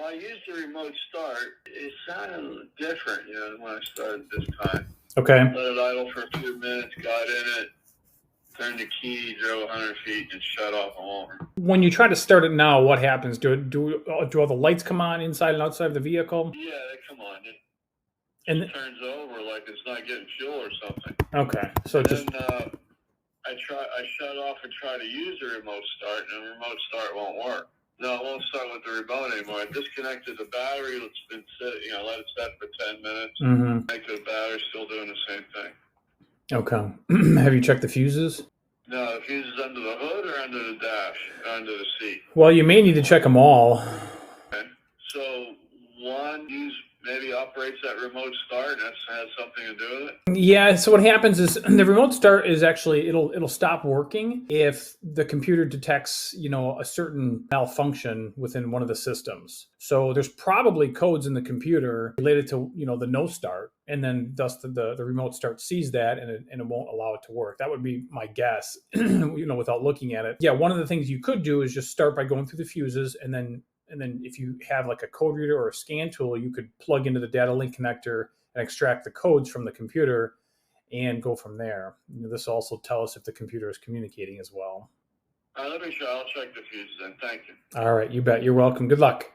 I used the remote start. It sounded different, than when I started this time. Okay. Let it idle for a few minutes, got in it, turned the key, drove 100 feet, and shut off alarm. When you try to start it now, what happens? Do all the lights come on inside and outside of the vehicle? Yeah, they come on. It And turns over like it's not getting fuel or something. okay, so And just then I shut off and try to use the remote start, and the remote start won't work. No, it won't start with the remote anymore. I disconnected the battery. It's been set, let it set for 10 minutes. Make the battery still doing the same thing. Okay. Have you checked the fuses? No, the fuse is under the hood or under the dash, under the seat. Well, you may need to check them all. Okay. So one use maybe operates that remote start, and that has something to do with it. Yeah, so what happens is the remote start is actually it'll stop working if the computer detects, a certain malfunction within one of the systems. So there's probably codes in the computer related to, the no start, and then thus the remote start sees that and it won't allow it to work. That would be my guess, without looking at it. Yeah, one of the things you could do is just start by going through the fuses, and then if you have like a code reader or a scan tool, you could plug into the data link connector and extract the codes from the computer and go from there. This will also tell us if the computer is communicating as well. Let me show. I'll check the fuses then. Thank you. All right, you bet. You're welcome. Good luck.